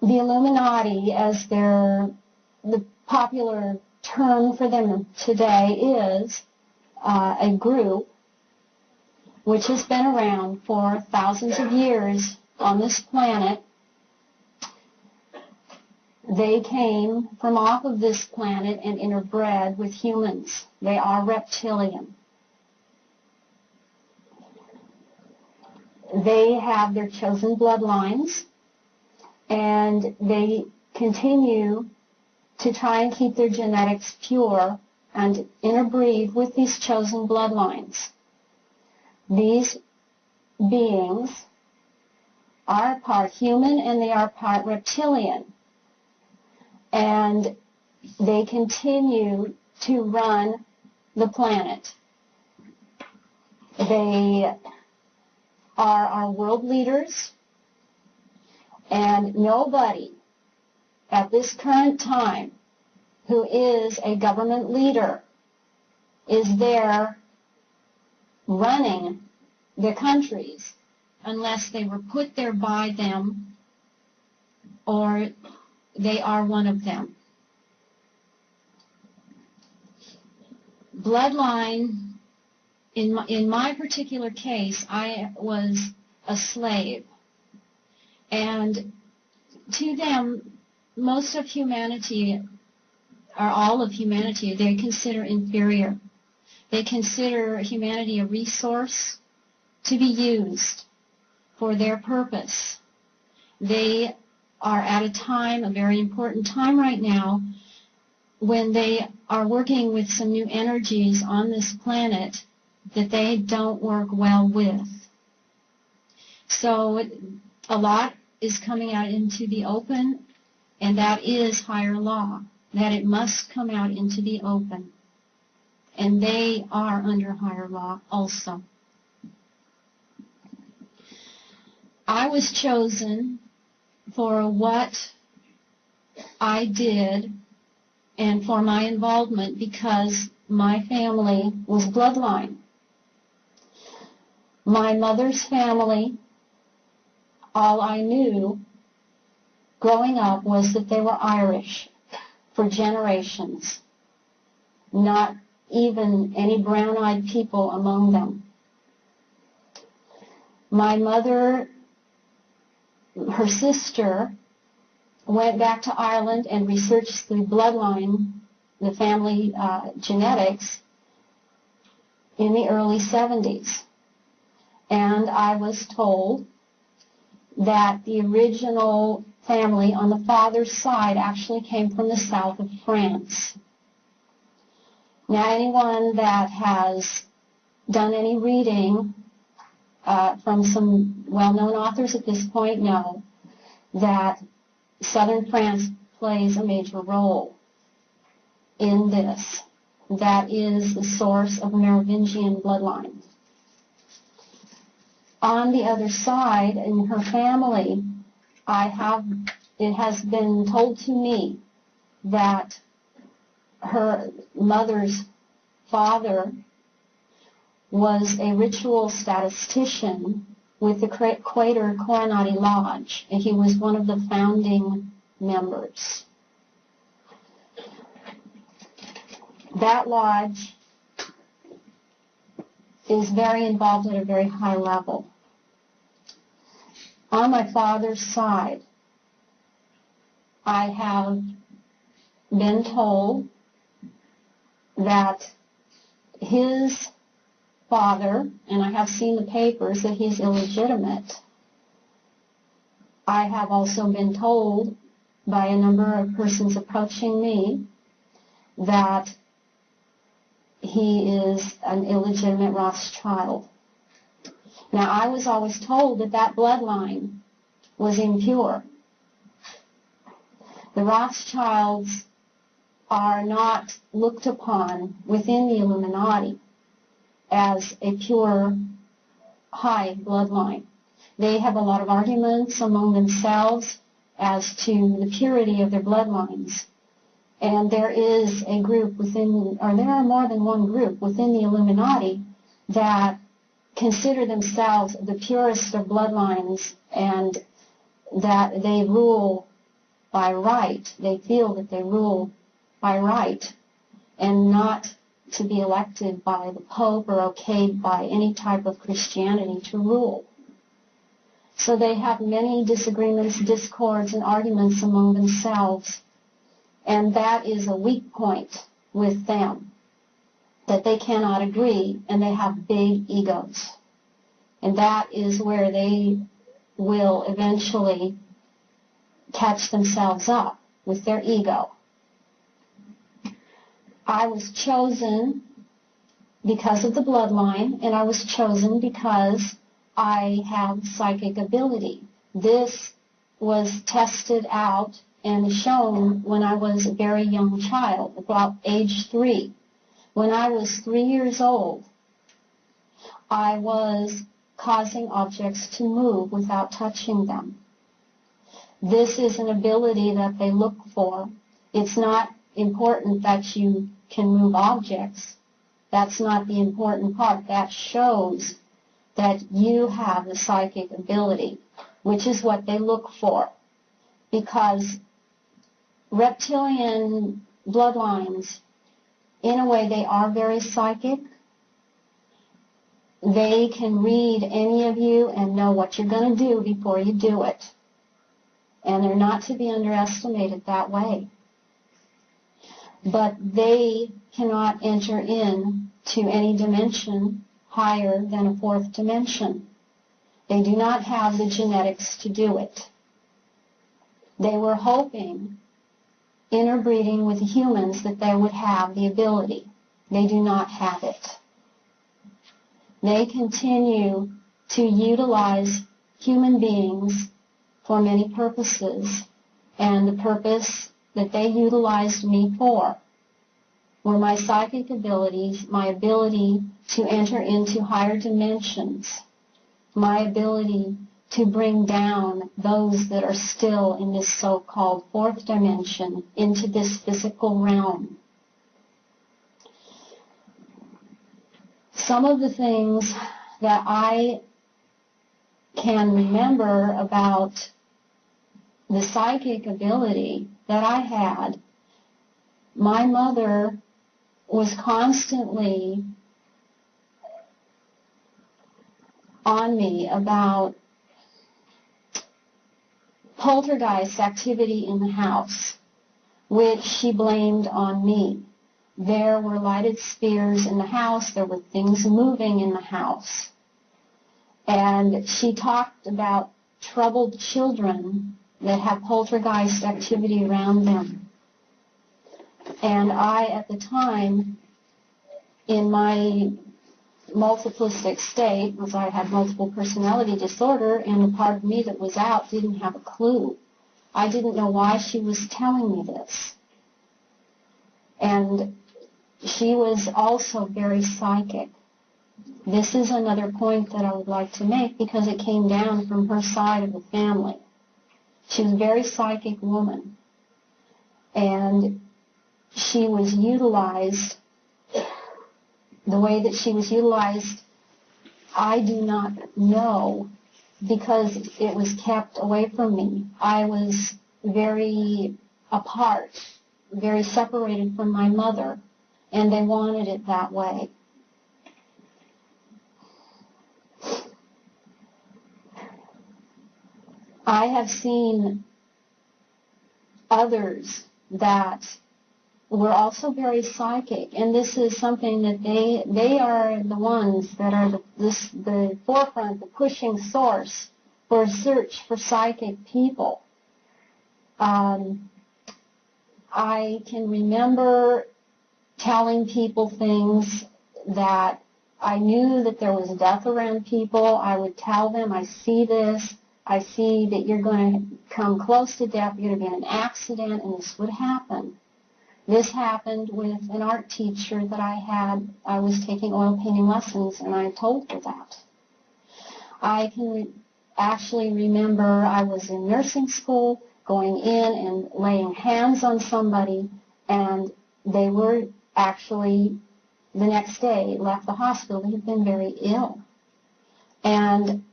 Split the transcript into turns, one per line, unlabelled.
The Illuminati, as the popular term for them today, is a group which has been around for thousands of years on this planet. They came from off of this planet and interbred with humans. They are reptilian. They have their chosen bloodlines, and they continue to try and keep their genetics pure and interbreed with these chosen bloodlines. These beings are part human and they are part reptilian. And they continue to run the planet. They are our world leaders, and nobody at this current time who is a government leader is there running the countries unless they were put there by them or they are one of them. Bloodline, in my particular case, I was a slave. And to them, most of humanity, or all of humanity, they consider inferior. They consider humanity a resource to be used for their purpose. They are at a time, a very important time right now, when they are working with some new energies on this planet that they don't work well with. So a lot is coming out into the open, and that is higher law, that it must come out into the open. And they are under higher law also. I was chosen for what I did and for my involvement because my family was bloodline. My mother's family, all I knew growing up was that they were Irish for generations, not even any brown-eyed people among them. My mother, her sister, went back to Ireland and researched the bloodline, the family genetics, in the early 70s. And I was told that the original family on the father's side actually came from the south of France. Now, anyone that has done any reading from some well-known authors at this point know that southern France plays a major role in this. That is the source of Merovingian bloodline. On the other side, in her family, it has been told to me that her mother's father was a ritual statistician with the Quaker Coronati Lodge, and he was one of the founding members. That lodge is very involved at a very high level. On my father's side, I have been told that his father, and I have seen the papers, that he's illegitimate. I have also been told by a number of persons approaching me that he is an illegitimate Rothschild. Now, I was always told that that bloodline was impure. The Rothschilds are not looked upon within the Illuminati as a pure, high bloodline. They have a lot of arguments among themselves as to the purity of their bloodlines. And there is a group within, or there are more than one group within the Illuminati that consider themselves the purest of bloodlines and that they rule by right. They feel that they rule by right and not to be elected by the Pope or okayed by any type of Christianity to rule. So they have many disagreements, discords, and arguments among themselves. And that is a weak point with them, that they cannot agree, and they have big egos. And that is where they will eventually catch themselves up with their ego. I was chosen because of the bloodline, and I was chosen because I have psychic ability. This was tested out and shown when I was a very young child, about age 3. When I was 3 years old, I was causing objects to move without touching them. This is an ability that they look for. It's not important that you can move objects. That's not the important part. That shows that you have the psychic ability, which is what they look for. Because reptilian bloodlines, in a way, they are very psychic. They can read any of you and know what you're going to do before you do it. And they're not to be underestimated that way. But they cannot enter into any dimension higher than a 4th dimension. They do not have the genetics to do it. They were hoping, interbreeding with humans, that they would have the ability. They do not have it. They continue to utilize human beings for many purposes, and the purpose that they utilized me for were my psychic abilities, my ability to enter into higher dimensions, my ability to bring down those that are still in this so-called 4th dimension into this physical realm. Some of the things that I can remember about the psychic ability that I had, my mother was constantly on me about poltergeist activity in the house, which she blamed on me. There were lighted spheres in the house. There were things moving in the house. And she talked about troubled children that have poltergeist activity around them. And I, at the time, in my multiplistic state, because I had multiple personality disorder, and the part of me that was out didn't have a clue. I didn't know why she was telling me this. And she was also very psychic. This is another point that I would like to make, because it came down from her side of the family. She was a very psychic woman. And she was utilized, the way that she was utilized, I do not know, because it was kept away from me. I was very apart, very separated from my mother, and they wanted it that way. I have seen others that were also very psychic, and this is something that they are the ones that are the forefront, the pushing source for a search for psychic people. I can remember telling people things that I knew that there was death around people. I would tell them, I see this. I see that you're going to come close to death. You're going to be in an accident, and this would happen. This happened with an art teacher that I had. I was taking oil painting lessons, and I told her that. I can actually remember I was in nursing school, going in and laying hands on somebody, and they were actually, the next day, left the hospital. They had been very ill. And